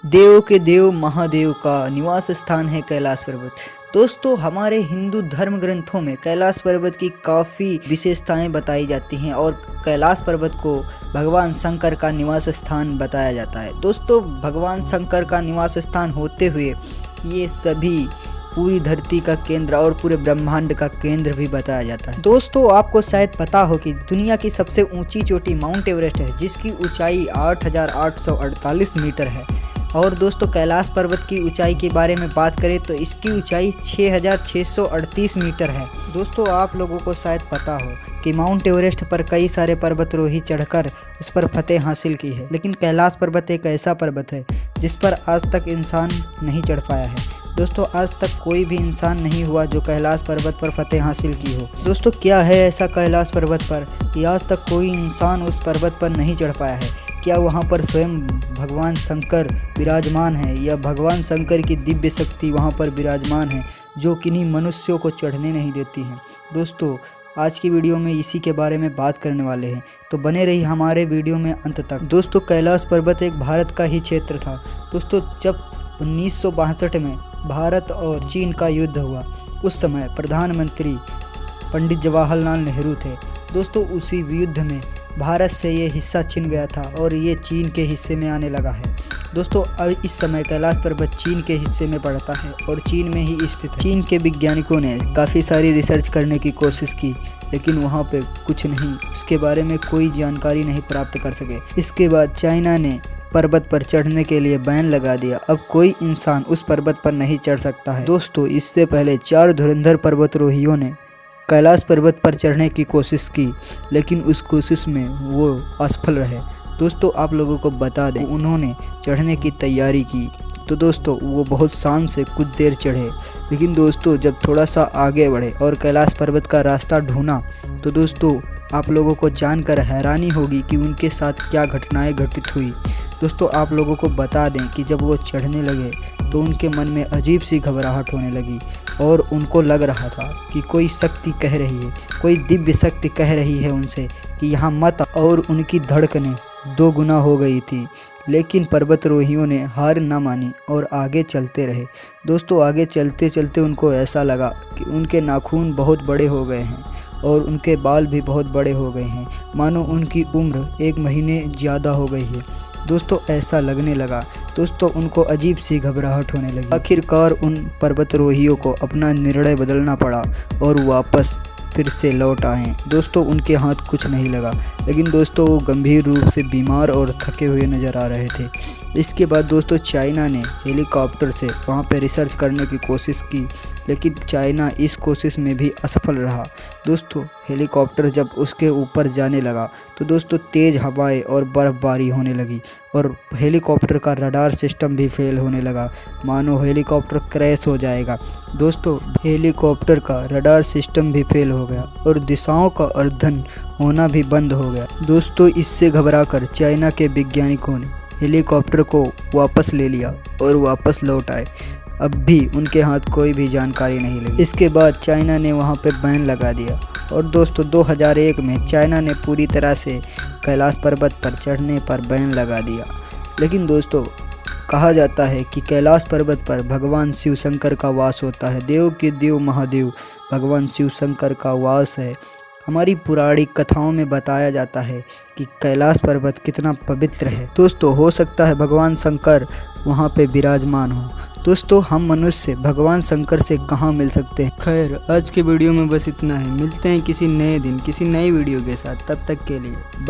देव के देव महादेव का निवास स्थान है कैलाश पर्वत। दोस्तों, हमारे हिंदू धर्म ग्रंथों में कैलाश पर्वत की काफ़ी विशेषताएं बताई जाती हैं और कैलाश पर्वत को भगवान शंकर का निवास स्थान बताया जाता है। दोस्तों, भगवान शंकर का निवास स्थान होते हुए ये सभी पूरी धरती का केंद्र और पूरे ब्रह्मांड का केंद्र भी बताया जाता है। दोस्तों, आपको शायद पता हो कि दुनिया की सबसे ऊंची चोटी माउंट एवरेस्ट है, जिसकी ऊंचाई 8,848 मीटर है। और दोस्तों, कैलाश पर्वत की ऊंचाई के बारे में बात करें तो इसकी ऊंचाई 6,638 मीटर है। दोस्तों, आप लोगों को शायद पता हो कि माउंट एवरेस्ट पर कई सारे पर्वतारोही चढ़कर उस पर फतेह हासिल की है, लेकिन कैलाश पर्वत एक ऐसा पर्वत है जिस पर आज तक इंसान नहीं चढ़ पाया है। दोस्तों, आज तक कोई भी इंसान नहीं हुआ जो कैलाश पर्वत पर फतेह हासिल की हो। दोस्तों, क्या है ऐसा कैलाश पर्वत पर कि आज तक कोई इंसान उस पर्वत पर नहीं चढ़ पाया है? क्या वहाँ पर स्वयं भगवान शंकर विराजमान है या भगवान शंकर की दिव्य शक्ति वहाँ पर विराजमान है जो किन्हीं मनुष्यों को चढ़ने नहीं देती हैं? दोस्तों, आज की वीडियो में इसी के बारे में बात करने वाले हैं, तो बने रहिए हमारे वीडियो में अंत तक। दोस्तों, कैलाश पर्वत एक भारत का ही क्षेत्र था। दोस्तों, जब 1962 में भारत और चीन का युद्ध हुआ, उस समय प्रधानमंत्री पंडित जवाहरलाल नेहरू थे। दोस्तों, उसी युद्ध में भारत से ये हिस्सा छिन गया था और ये चीन के हिस्से में आने लगा है। दोस्तों, अब इस समय कैलाश पर्वत चीन के हिस्से में पड़ता है और चीन में ही स्थित है। चीन के वैज्ञानिकों ने काफ़ी सारी रिसर्च करने की कोशिश की, लेकिन वहाँ पे कुछ नहीं, उसके बारे में कोई जानकारी नहीं प्राप्त कर सके। इसके बाद चाइना ने पर्वत पर चढ़ने के लिए बैन लगा दिया। अब कोई इंसान उस पर्वत पर नहीं चढ़ सकता है। दोस्तों, इससे पहले 4 धुरंधर पर्वतारोहियों ने कैलाश पर्वत पर चढ़ने की कोशिश की, लेकिन उस कोशिश में वो असफल रहे। दोस्तों, आप लोगों को बता दें, उन्होंने चढ़ने की तैयारी की तो दोस्तों वो बहुत शान से कुछ देर चढ़े, लेकिन दोस्तों जब थोड़ा सा आगे बढ़े और कैलाश पर्वत का रास्ता ढूंढा तो दोस्तों आप लोगों को जानकर हैरानी होगी कि उनके साथ क्या घटनाएं घटित हुई। दोस्तों, आप लोगों को बता दें कि जब वो चढ़ने लगे तो उनके मन में अजीब सी घबराहट होने लगी और उनको लग रहा था कि कोई शक्ति कह रही है, कोई दिव्य शक्ति कह रही है उनसे कि यहाँ मत, और उनकी धड़कनें 2 गुना हो गई थी। लेकिन पर्वतारोहियों ने हार न मानी और आगे चलते रहे। दोस्तों, आगे चलते चलते उनको ऐसा लगा कि उनके नाखून बहुत बड़े हो गए हैं और उनके बाल भी बहुत बड़े हो गए हैं, मानो उनकी उम्र 1 महीने ज़्यादा हो गई है। दोस्तों, ऐसा लगने लगा। दोस्तों, उनको अजीब सी घबराहट होने लगी। आखिरकार उन पर्वतारोहियों को अपना निर्णय बदलना पड़ा और वापस फिर से लौट आए। दोस्तों, उनके हाथ कुछ नहीं लगा, लेकिन दोस्तों वो गंभीर रूप से बीमार और थके हुए नज़र आ रहे थे। इसके बाद दोस्तों चाइना ने हेलीकॉप्टर से वहाँ पर रिसर्च करने की कोशिश की, लेकिन चाइना इस कोशिश में भी असफल रहा। दोस्तों, हेलीकॉप्टर जब उसके ऊपर जाने लगा तो दोस्तों तेज़ हवाएं और बर्फ़बारी होने लगी और हेलीकॉप्टर का रडार सिस्टम भी फेल होने लगा, मानो हेलीकॉप्टर क्रैश हो जाएगा। दोस्तों, हेलीकॉप्टर का रडार सिस्टम भी फेल हो गया और दिशाओं का अध्ययन होना भी बंद हो गया। दोस्तों, इससे घबराकर चाइना के वैज्ञानिकों ने हेलीकॉप्टर को वापस ले लिया और वापस लौट आए। अब भी उनके हाथ कोई भी जानकारी नहीं लगी। इसके बाद चाइना ने वहाँ पे बैन लगा दिया और दोस्तों 2001 में चाइना ने पूरी तरह से कैलाश पर्वत पर चढ़ने पर बैन लगा दिया। लेकिन दोस्तों, कहा जाता है कि कैलाश पर्वत पर भगवान शिव शंकर का वास होता है। देव के देव महादेव भगवान शिव शंकर का वास है। हमारी पौराणिक कथाओं में बताया जाता है कि कैलाश पर्वत कितना पवित्र है। दोस्तों, हो सकता है भगवान शंकर वहाँ पे विराजमान हो। दोस्तों, हम मनुष्य भगवान शंकर से कहाँ मिल सकते हैं? खैर, आज के वीडियो में बस इतना है। मिलते हैं किसी नए दिन किसी नई वीडियो के साथ। तब तक के लिए बाय।